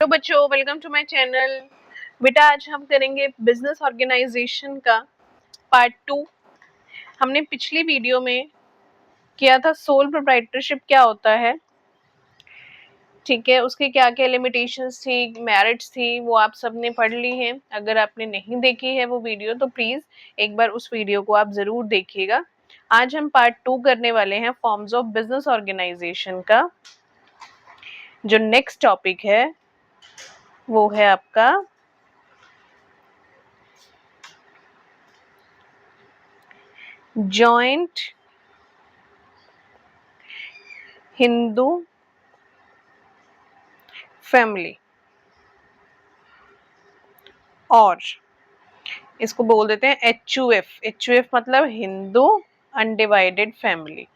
Hello बच्चों, welcome to my channel. बेटा आज हम करेंगे बिजनेस ऑर्गेनाइजेशन का पार्ट 2। हमने पिछली वीडियो में किया था सोल प्रोप्राइटरशिप क्या होता है, ठीक है, उसकी क्या क्या लिमिटेशंस थी, मेरिट्स थी, वो आप सबने पढ़ ली हैं। अगर आपने नहीं देखी है वो वीडियो तो प्लीज एक बार उस वीडियो को आप जरूर देखिएगा। आज हम पार्ट 2 करने वाले हैं फॉर्म्स ऑफ बिजनेस ऑर्गेनाइजेशन का। जो नेक्स्ट टॉपिक है वो है आपका जॉइंट हिंदू फैमिली, और इसको बोल देते हैं HUF। HUF मतलब हिंदू अनडिवाइडेड फैमिली।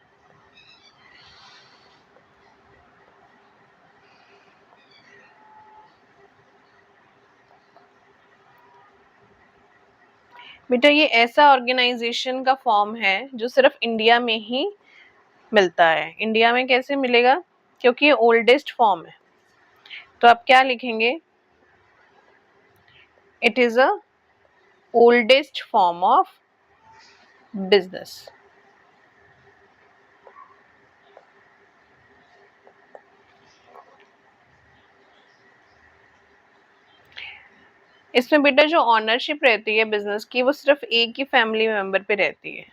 बेटा ये ऐसा ऑर्गेनाइजेशन का फॉर्म है जो सिर्फ इंडिया में ही मिलता है। इंडिया में कैसे मिलेगा? क्योंकि ये ओल्डेस्ट फॉर्म है। तो आप क्या लिखेंगे? It is a oldest form of business. इसमें बेटा जो ऑनरशिप रहती है बिजनेस की वो सिर्फ एक ही फैमिली मेंबर पे रहती है,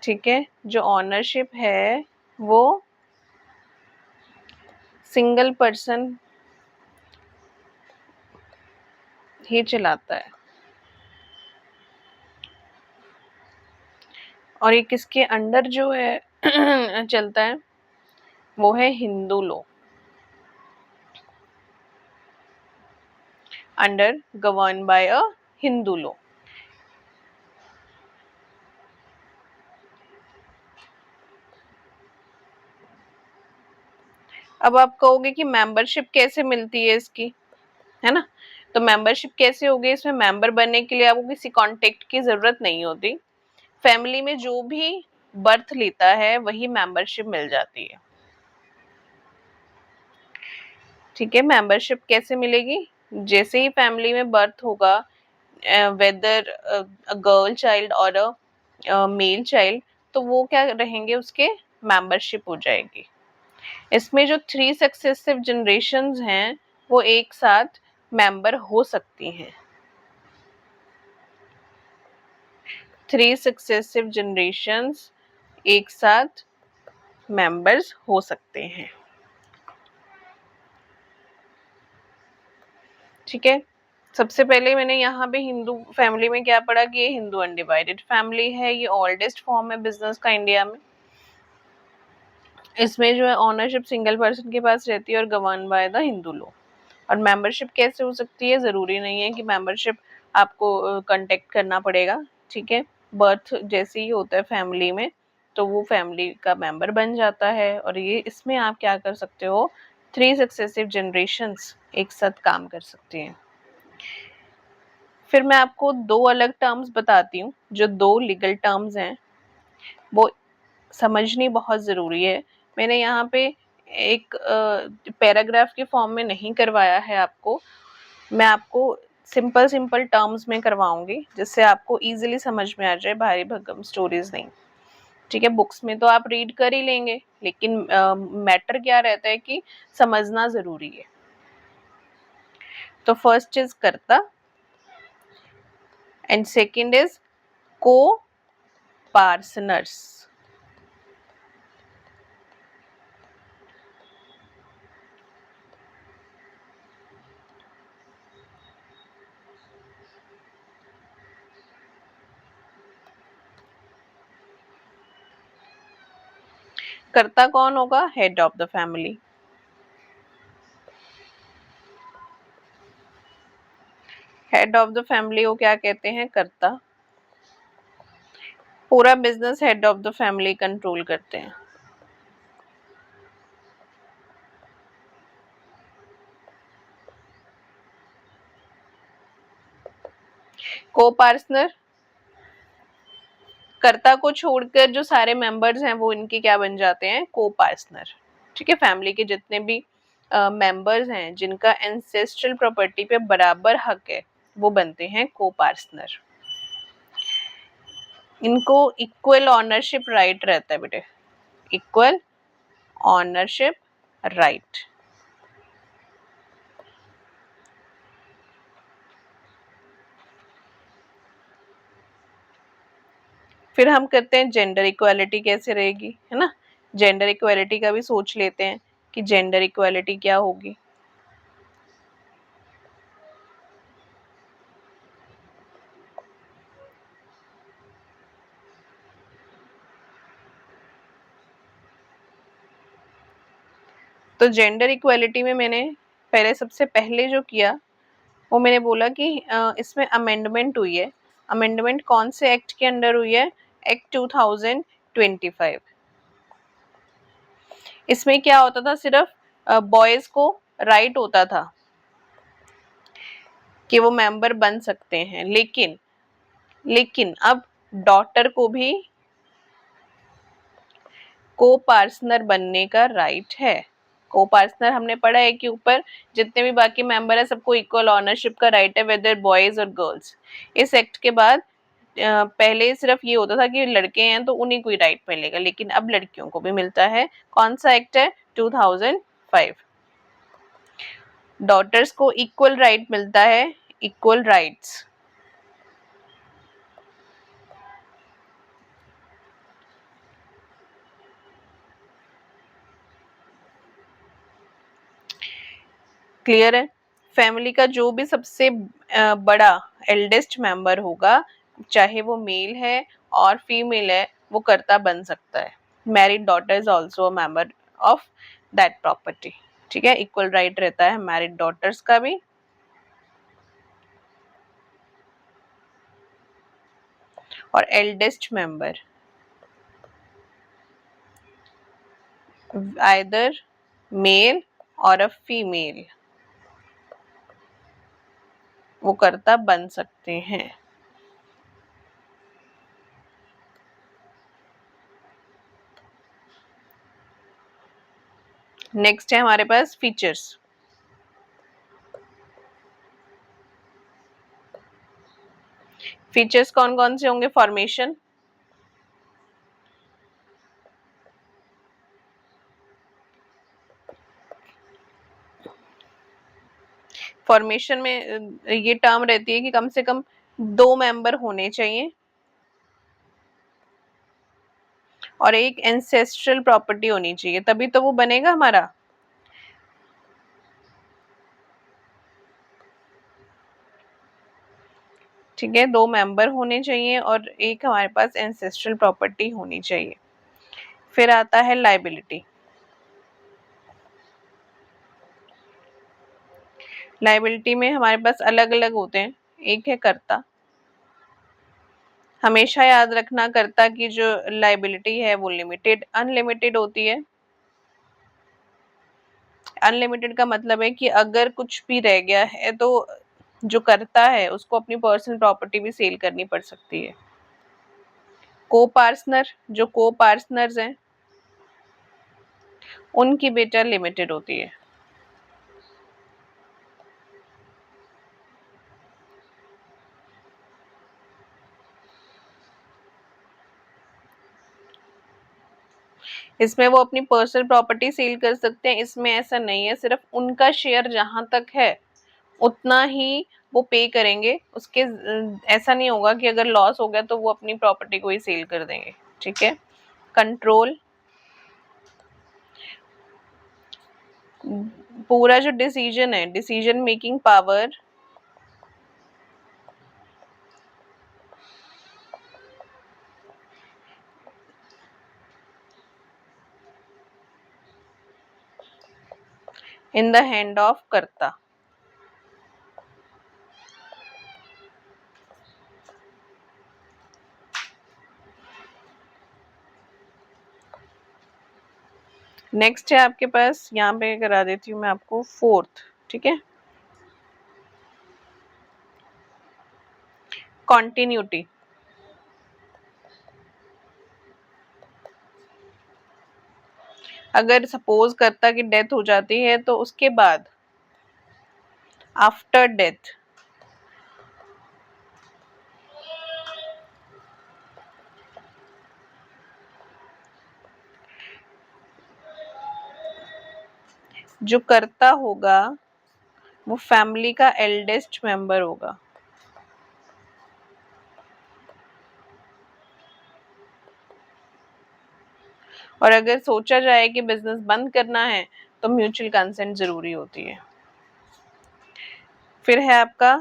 ठीक है। जो ऑनरशिप है वो सिंगल पर्सन ही चलाता है, और ये किसके अंडर जो है चलता है वो है Hindu law, under govern by a Hindu law. अब आप कहोगे कि मेंबरशिप कैसे मिलती है इसकी, है ना? तो मेंबरशिप कैसे होगी? इसमें मेंबर बनने के लिए आपको किसी कांटेक्ट की जरूरत नहीं होती। फैमिली में जो भी बर्थ लेता है वही मेंबरशिप मिल जाती है, ठीक है। मेंबरशिप कैसे मिलेगी? जैसे ही फैमिली में बर्थ होगा, वेदर अ गर्ल चाइल्ड और अ मेल चाइल्ड, तो वो क्या रहेंगे, उसके मेंबरशिप हो जाएगी। इसमें जो 3 सक्सेसिव जनरेशंस हैं वो एक साथ मेंबर हो सकती हैं। 3 सक्सेसिव जनरेशंस एक साथ मेंबर्स हो सकते हैं, ठीक है। सबसे पहले मैंने यहाँ पे हिंदू फैमिली में क्या पढ़ा कि ये हिंदू अनडिवाइडेड फैमिली है, ये ओल्डेस्ट फॉर्म है बिजनेस का इंडिया में। इसमें जो है ओनरशिप सिंगल पर्सन के पास रहती है और govern by the Hindu law. और मेंबरशिप कैसे हो सकती है? ज़रूरी नहीं है कि मेंबरशिप आपको कांटेक्ट करना पड़ेगा, ठीक है। बर्थ जैसे ही होता है फैमिली में तो वो फैमिली का मेंबर बन जाता है, और ये इसमें आप क्या कर सकते हो, 3 सक्सेसिव जनरेशंस एक साथ काम कर सकती हैं। फिर मैं आपको 2 अलग टर्म्स बताती हूँ। जो 2 लीगल टर्म्स हैं वो समझनी बहुत ज़रूरी है। मैंने यहाँ पे एक पैराग्राफ के फॉर्म में नहीं करवाया है आपको, मैं आपको सिंपल सिंपल टर्म्स में करवाऊंगी जिससे आपको इजीली समझ में आ जाए, भारी भरकम स्टोरीज नहीं, ठीक है। बुक्स में तो आप रीड कर ही लेंगे, लेकिन मैटर क्या रहता है कि समझना ज़रूरी है। तो फर्स्ट इज कर्ता एंड सेकंड इज को पार्सनर्स। कर्ता कौन होगा? Head of the family. Head of the family को क्या कहते हैं? कर्ता। पूरा business head of the family control करते हैं। को पार्टनर, कर्ता को छोड़कर जो सारे मेंबर्स हैं वो इनके क्या बन जाते हैं? को पार्टनर, ठीक है। फैमिली के जितने भी मेंबर्स हैं जिनका एंसेस्ट्रल प्रॉपर्टी पे बराबर हक है वो बनते हैं को पार्टनर। इनको इक्वल ऑनरशिप राइट रहता है बेटे, इक्वल ऑनरशिप राइट। फिर हम करते हैं जेंडर इक्वालिटी कैसे रहेगी, है ना। जेंडर इक्वालिटी का भी सोच लेते हैं कि जेंडर इक्वालिटी क्या होगी। तो जेंडर इक्वालिटी में मैंने पहले सबसे पहले जो किया वो मैंने बोला कि इसमें अमेंडमेंट हुई है। अमेंडमेंट कौन से एक्ट के अंडर हुई है? एक्ट 2025। इसमें क्या होता था, सिर्फ बॉयज को राइट होता था कि वो मेंबर बन सकते हैं, लेकिन अब डॉटर को भी को पार्टनर बनने का राइट है। को पार्टनर हमने पढ़ा है कि ऊपर जितने भी बाकी मेंबर है सबको इक्वल ऑनरशिप का राइट है, वेदर बॉयज और गर्ल्स। इस एक्ट के बाद पहले सिर्फ ये होता था कि लड़के हैं तो उन्हीं को ही राइट मिलेगा, लेकिन अब लड़कियों को भी मिलता है। कौन सा एक्ट है? 2005। डॉटर्स को इक्वल राइट मिलता है, इक्वल राइट्स। क्लियर है? फैमिली का जो भी सबसे बड़ा एल्डेस्ट मेंबर होगा, चाहे वो मेल है और फीमेल है, वो कर्ता बन सकता है। Married daughter is also a member of that property. ठीक है, इक्वल राइट रहता है मैरिड डॉटर्स का भी। और एल्डेस्ट मेंबर आइदर मेल और अ फीमेल, वो कर्ता बन सकते हैं। नेक्स्ट है हमारे पास फीचर्स। फीचर्स कौन कौन से होंगे? फॉर्मेशन, फॉर्मेशन में ये टर्म रहती है कि कम से कम 2 मेंबर होने चाहिए और एक एंसेस्ट्रल प्रॉपर्टी होनी चाहिए, तभी तो वो बनेगा हमारा। ठीक है, 2 मेंबर होने चाहिए और एक हमारे पास एंसेस्ट्रल प्रॉपर्टी होनी चाहिए। फिर आता है लायबिलिटी। लायबिलिटी में हमारे पास अलग अलग होते हैं। एक है कर्ता। हमेशा याद रखना, कर्ता की जो लायबिलिटी है वो लिमिटेड अनलिमिटेड होती है। अनलिमिटेड का मतलब है कि अगर कुछ भी रह गया है तो जो करता है उसको अपनी पर्सनल प्रॉपर्टी भी सेल करनी पड़ सकती है। को पार्टनर, जो को पार्टनर्स हैं उनकी बेटा लिमिटेड होती है। इसमें वो अपनी पर्सनल प्रॉपर्टी सेल कर सकते हैं, इसमें ऐसा नहीं है। सिर्फ उनका शेयर जहां तक है उतना ही वो पे करेंगे। उसके ऐसा नहीं होगा कि अगर लॉस हो गया तो वो अपनी प्रॉपर्टी को ही सेल कर देंगे। ठीक है। कंट्रोल, पूरा जो डिसीजन है, decision making power in the hand of कर्ता। नेक्स्ट है आपके पास, यहाँ पे करा देती हूँ मैं आपको फोर्थ। ठीक है, कॉन्टिन्यूटी। अगर सपोज कर्ता की डेथ हो जाती है तो उसके बाद आफ्टर डेथ जो कर्ता होगा वो फैमिली का एल्डेस्ट मेंबर होगा। और अगर सोचा जाए कि बिजनेस बंद करना है तो म्यूचुअल कंसेंट जरूरी होती है। फिर है आपका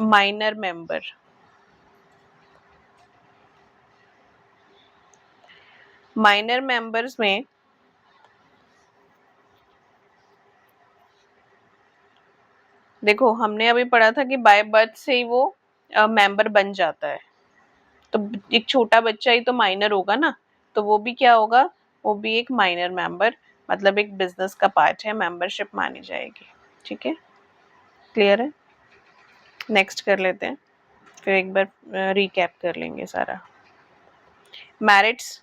माइनर मेंबर। माइनर मेंबर्स में देखो, हमने अभी पढ़ा था कि बाय बर्थ से ही वो मेंबर बन जाता है, तो एक छोटा बच्चा ही तो माइनर होगा ना, तो वो भी क्या होगा, वो भी एक माइनर मेंबर, मतलब एक बिजनेस का पार्ट है, मेंबरशिप मानी जाएगी। ठीक है, क्लियर है? नेक्स्ट कर लेते हैं, फिर एक बार रिकैप कर लेंगे सारा। मेरिट्स,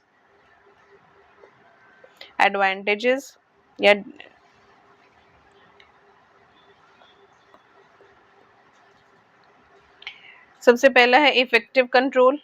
एडवांटेजेस या सबसे पहला है इफेक्टिव कंट्रोल।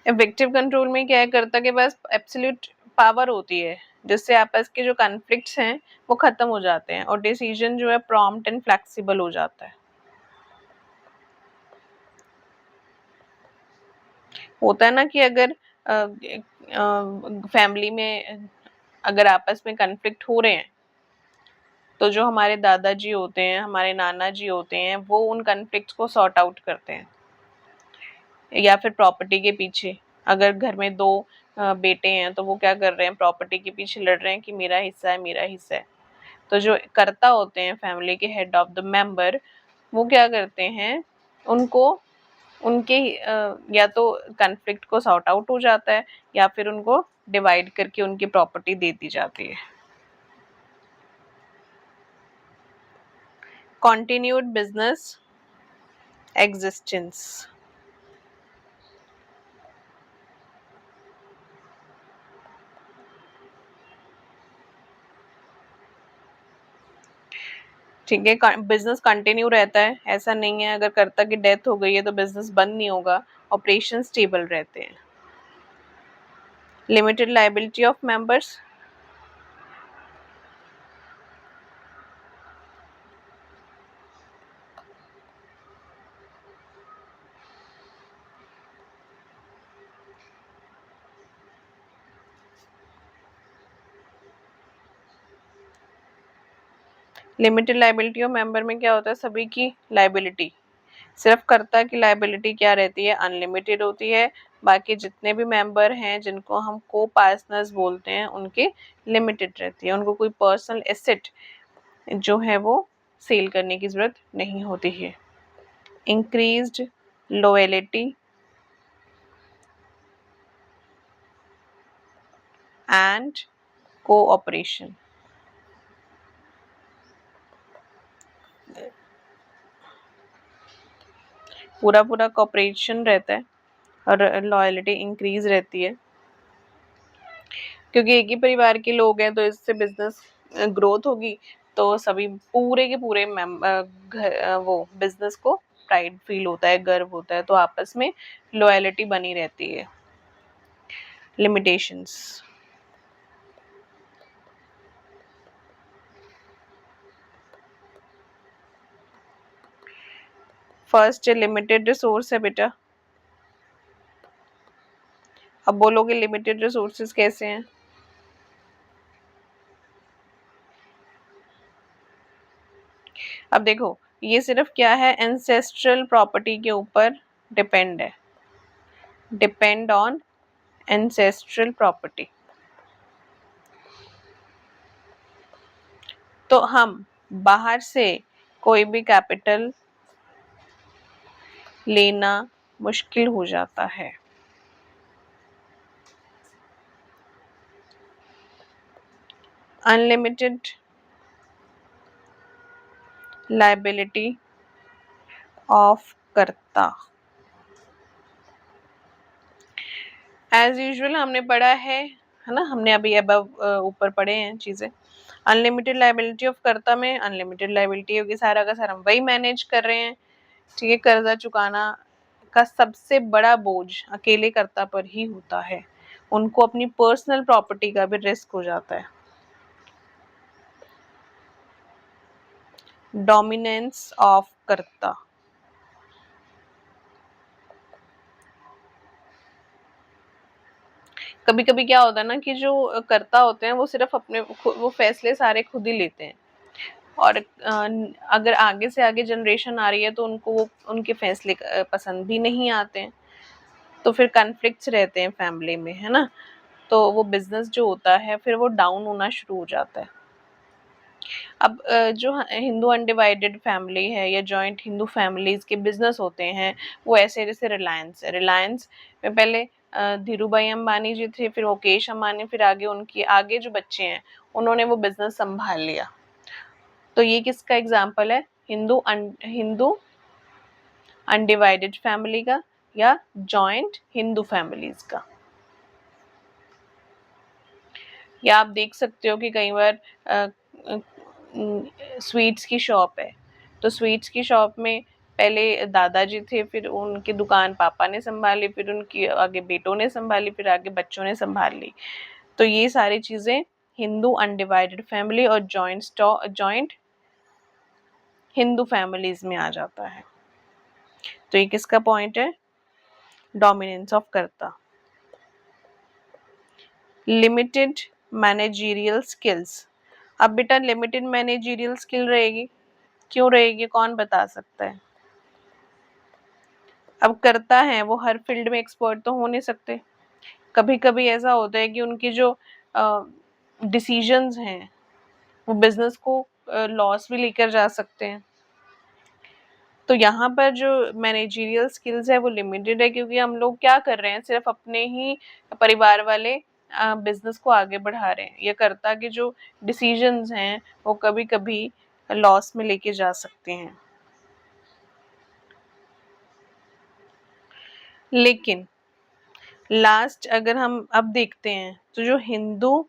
इफेक्टिव कंट्रोल में क्या है, कर्ता के पास एब्सोल्यूट पावर होती है, जिससे आपस के जो कॉन्फ्लिक्ट्स हैं वो खत्म हो जाते हैं और डिसीजन जो है प्रॉम्प्ट एंड फ्लेक्सिबल हो जाता है। होता है ना कि अगर फैमिली में अगर आपस में कॉन्फ्लिक्ट हो रहे हैं तो जो हमारे दादाजी होते हैं, हमारे नाना जी होते हैं, वो उन कॉन्फ्लिक्ट्स को सॉर्ट आउट करते हैं। या फिर प्रॉपर्टी के पीछे, अगर घर में दो बेटे हैं तो वो क्या कर रहे हैं, प्रॉपर्टी के पीछे लड़ रहे हैं कि मेरा हिस्सा है, मेरा हिस्सा है। तो जो कर्ता होते हैं फैमिली के, हेड ऑफ द मेंबर, वो क्या करते हैं, उनको उनके या तो कॉन्फ्लिक्ट को सॉर्ट आउट हो जाता है या फिर उनको डिवाइड करके उनकी प्रॉपर्टी दे दी जाती है। Continued business existence. ठीक है, बिजनेस कंटिन्यू रहता है, ऐसा नहीं है अगर कर्ता की डेथ हो गई है तो बिजनेस बंद नहीं होगा, ऑपरेशन स्टेबल रहते हैं। Limited liability of members. Limited liability of member में क्या होता है, सभी की लायबिलिटी, सिर्फ कर्ता की लायबिलिटी क्या रहती है, अनलिमिटेड होती है। बाकी जितने भी मेंबर हैं जिनको हम को पार्टनर्स बोलते हैं उनकी लिमिटेड रहती है, उनको कोई पर्सनल एसेट जो है वो सेल करने की जरूरत नहीं होती है। Increased loyalty and cooperation. पूरा पूरा कोऑपरेशन रहता है और लॉयल्टी इंक्रीज रहती है, क्योंकि एक ही परिवार के लोग हैं तो इससे बिजनेस ग्रोथ होगी, तो सभी पूरे के पूरे वो बिजनेस को प्राइड फील होता है, गर्व होता है, तो आपस में लॉयल्टी बनी रहती है। लिमिटेशंस। फर्स्ट लिमिटेड रिसोर्स है बेटा। अब बोलोगे लिमिटेड रिसोर्सेज कैसे हैं? अब देखो, ये सिर्फ क्या है, एंसेस्ट्रल प्रॉपर्टी के ऊपर डिपेंड है, डिपेंड ऑन एंसेस्ट्रल प्रॉपर्टी। तो हम बाहर से कोई भी कैपिटल लेना मुश्किल हो जाता है। अनलिमिटेड लायबिलिटी ऑफ कर्ता। एज यूजुअल हमने पढ़ा है ना, हमने अभी अबव ऊपर पढ़े हैं चीजें। अनलिमिटेड लायबिलिटी ऑफ कर्ता में अनलिमिटेड लायबिलिटी होगी, सारा का सारा हम वही मैनेज कर रहे हैं, ठीक है। कर्जा चुकाना का सबसे बड़ा बोझ अकेले कर्ता पर ही होता है, उनको अपनी पर्सनल प्रॉपर्टी का भी रिस्क हो जाता है। डोमिनेंस ऑफ कर्ता, कभी कभी क्या होता है ना कि जो कर्ता होते हैं वो सिर्फ अपने वो फैसले सारे खुद ही लेते हैं, और अगर आगे से आगे जनरेशन आ रही है तो उनको वो उनके फैसले पसंद भी नहीं आते हैं, तो फिर कॉन्फ्लिक्ट्स रहते हैं फैमिली में, है ना। तो वो बिजनेस जो होता है फिर वो डाउन होना शुरू हो जाता है। अब जो हिंदू अनडिवाइडेड फैमिली है या जॉइंट हिंदू फैमिलीज के बिजनेस होते हैं वो ऐसे, जैसे रिलायंस है। रिलायंस में पहले धीरू भाई अंबानी जी थे, फिर मुकेश अंबानी, फिर आगे उनके आगे जो बच्चे हैं उन्होंने वो बिजनेस संभाल लिया। तो ये किसका एग्जाम्पल है? हिंदू अनडिवाइडेड फैमिली का या जॉइंट हिंदू फैमिलीज का। या आप देख सकते हो कि कई बार स्वीट्स की शॉप है, तो स्वीट्स की शॉप में पहले दादाजी थे, फिर उनकी दुकान पापा ने संभाली, फिर उनकी आगे बेटों ने संभाली, फिर आगे बच्चों ने संभाल ली। तो ये सारी चीजें हिंदू अनडिवाइडेड फैमिली और जॉइंट हिंदू फैमिलीज में आ जाता है। तो ये किसका पॉइंट है? डोमिनेंस ऑफ कर्ता। Limited managerial skills. अब बेटा लिमिटेड मैनेजरियल स्किल रहेगी, क्यों रहेगी, कौन बता सकता है? अब करता है वो हर फील्ड में एक्सपर्ट तो हो नहीं सकते, कभी कभी ऐसा होता है कि उनकी जो डिसीजंस हैं वो बिजनेस को लॉस भी लेकर जा सकते हैं। तो यहाँ पर जो मैनेजरियल स्किल्स है वो लिमिटेड है, क्योंकि हम लोग क्या कर रहे हैं, सिर्फ अपने ही परिवार वाले बिजनेस को आगे बढ़ा रहे हैं। ये कर्ता के जो डिसीजंस हैं वो कभी कभी लॉस में लेके जा सकते हैं। लेकिन लास्ट अगर हम अब देखते हैं तो जो हिंदू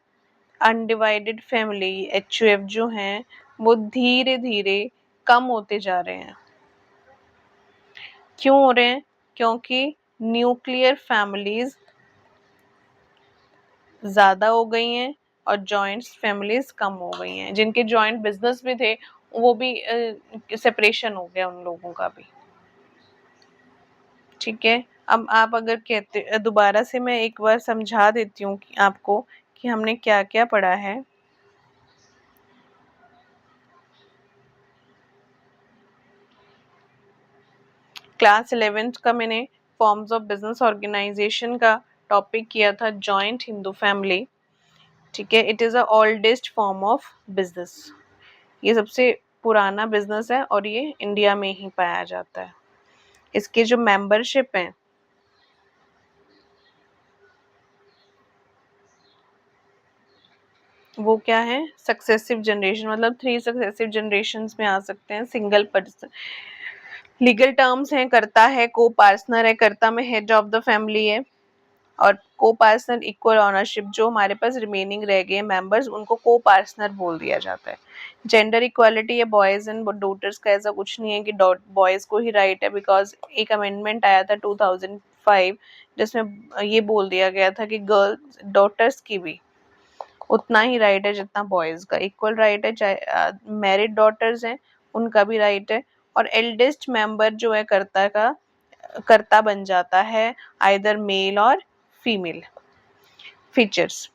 अनडिवाइडेड फैमिली HUF जो हैं वो धीरे धीरे कम होते जा रहे हैं। क्यों हो रहे हैं? क्योंकि न्यूक्लियर फैमिलीज ज़्यादा हो गई हैं और जॉइंट फैमिलीज कम हो गई हैं। जिनके जॉइंट बिजनेस भी थे वो भी सेपरेशन हो गया उन लोगों का भी, ठीक है। अब आप अगर कहते, दोबारा से मैं एक बार समझा देती हूँ कि आपको कि हमने क्या क्या पढ़ा है। क्लास 11th का मैंने फॉर्म्स ऑफ बिजनेस ऑर्गेनाइजेशन का टॉपिक किया था जॉइंट हिंदू फैमिली, ठीक है। It is a oldest form of business, ये सबसे पुराना बिजनेस है और ये इंडिया में ही पाया जाता है। इसके जो मेंबरशिप हैं वो क्या है? सक्सेसिव जनरेशन, मतलब 3 सक्सेसिव जनरेशंस में आ सकते हैं। सिंगल पर्सन, लीगल टर्म्स हैं, कर्ता है, को पार्टनर है, कर्ता में हेड ऑफ द फैमिली है, और को पार्टनर इक्वल ऑनरशिप। जो हमारे पास रिमेनिंग रह गए मेंबर्स उनको को पार्टनर बोल दिया जाता है। जेंडर इक्वालिटी है, बॉयज एंड डॉटर्स का ऐसा कुछ नहीं है कि बॉयज को ही राइट है, बिकॉज एक अमेंडमेंट आया था 2005 जिसमें ये बोल दिया गया था कि गर्ल्स डॉटर्स की भी उतना ही राइट है जितना बॉयज का, इक्वल राइट है। चाहे मैरिड डॉटर्स हैं उनका भी राइट है। और एल्डेस्ट मेंबर जो है कर्ता बन जाता है, आइदर मेल और female. Features: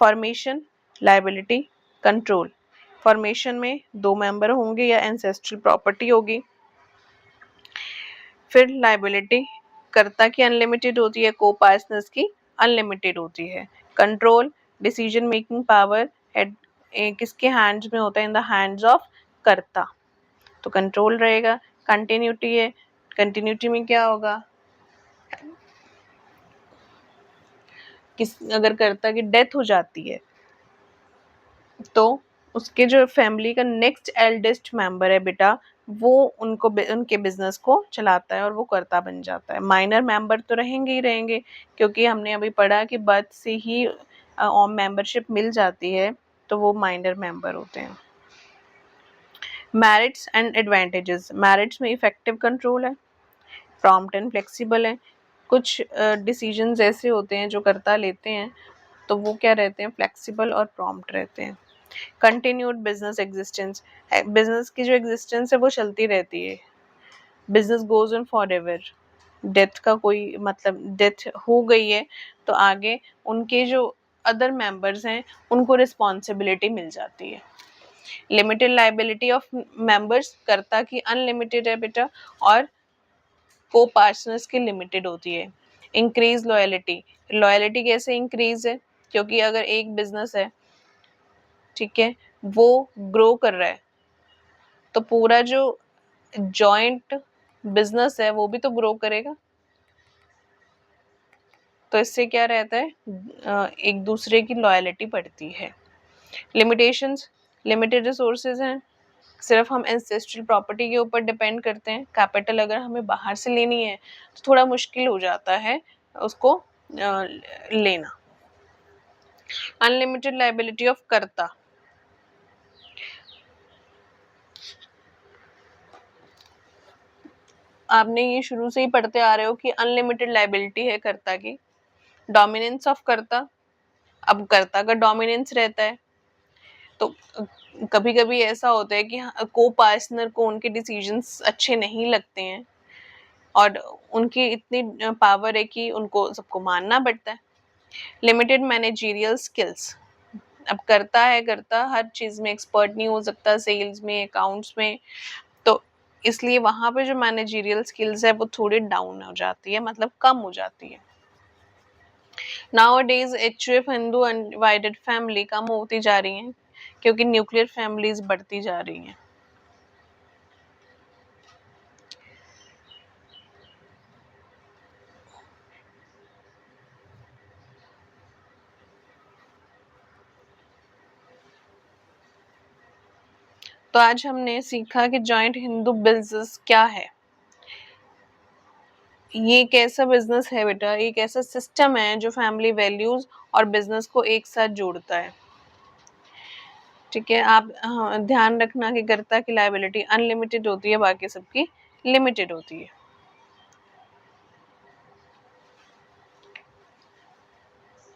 formation, liability, control. Formation में 2 मेंबर होंगे या एंसेस्ट्रल प्रॉपर्टी होगी। फिर लायबिलिटी, कर्ता की अनलिमिटेड होती है, को पार्टनर्स की अनलिमिटेड होती है। कंट्रोल, डिसीजन मेकिंग पावर किसके हैंड्स में होता है? इन द हैंड्स ऑफ कर्ता, तो कंट्रोल रहेगा। कंटिन्यूटी है, कंटिन्यूटी में क्या होगा? अगर कर्ता की डेथ हो जाती है तो उसके जो फैमिली का नेक्स्ट एल्डेस्ट मेंबर है बेटा, वो उनके बिजनेस को चलाता है और वो कर्ता बन जाता है। माइनर मेंबर तो रहेंगे ही रहेंगे, क्योंकि हमने अभी पढ़ा कि बर्थ से ही मेंबरशिप मिल जाती है, तो वो माइनर मेंबर होते हैं। Merits and advantages. मेरिट्स में इफेक्टिव कंट्रोल है, प्रॉम्प्ट एंड फ्लेक्सिबल है। कुछ डिसीजंस ऐसे होते हैं जो कर्ता लेते हैं, तो वो क्या रहते हैं, फ्लेक्सिबल और प्रॉम्प्ट रहते हैं। Continued business existence. बिजनेस की जो एग्जिस्टेंस है वो चलती रहती है, business goes on for ever. Death का कोई मतलब, डेथ हो गई है तो आगे उनके जो अदर मेंबर्स हैं उनको रिस्पॉन्सिबिलिटी मिल जाती है। लिमिटेड लाइबिलिटी ऑफ मेंबर्स, कर्ता की अनलिमिटेड है बेटा, और को पार्टनर्स की लिमिटेड होती है। Increase loyalty. लॉयलिटी कैसे इंक्रीज है, क्योंकि अगर एक बिजनेस है, ठीक है, वो ग्रो कर रहा है, तो पूरा जो जॉइंट बिजनेस है वो भी तो ग्रो करेगा। तो इससे क्या रहता है, एक दूसरे की लॉयलिटी बढ़ती है। लिमिटेशंस। लिमिटेड रिसोर्सेज हैं, सिर्फ हम एंसेस्ट्रल प्रॉपर्टी के ऊपर डिपेंड करते हैं। कैपिटल अगर हमें बाहर से लेनी है तो थोड़ा मुश्किल हो जाता है उसको लेना। अनलिमिटेड लाइबिलिटी ऑफ कर्ता। आपने ये शुरू से ही पढ़ते आ रहे हो कि अनलिमिटेड लाइबिलिटी है कर्ता की। डोमिनेंस ऑफ कर्ता। अब कर्ता का डोमिनेंस रहता है, तो कभी कभी ऐसा होता है कि को पार्टनर को उनके डिसीजंस अच्छे नहीं लगते हैं और उनकी इतनी पावर है कि उनको सबको मानना पड़ता है। Limited managerial skills. अब करता हर चीज में एक्सपर्ट नहीं हो सकता, सेल्स में, अकाउंट्स में, तो इसलिए वहां पे जो मैनेजरियल स्किल्स है वो थोड़ी डाउन हो जाती है, मतलब कम हो जाती है। Nowadays HUF Hindu undivided family कम होती जा रही हैं, क्योंकि न्यूक्लियर फैमिलीज बढ़ती जा रही हैं। तो आज हमने सीखा कि जॉइंट हिंदू बिजनेस क्या है। ये एक ऐसा बिजनेस है बेटा, एक ऐसा सिस्टम है जो फैमिली वैल्यूज और बिजनेस को एक साथ जोड़ता है। ठीक है, आप ध्यान रखना कि कर्ता की लायबिलिटी अनलिमिटेड होती है, बाकी सबकी लिमिटेड होती है।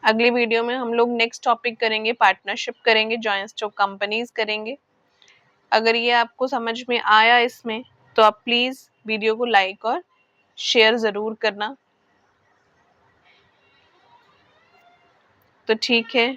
अगली वीडियो में हम लोग नेक्स्ट टॉपिक करेंगे, पार्टनरशिप करेंगे, जॉइंट स्टॉक कंपनीज करेंगे। अगर ये आपको समझ में आया इसमें, तो आप प्लीज वीडियो को लाइक और शेयर जरूर करना। तो ठीक है।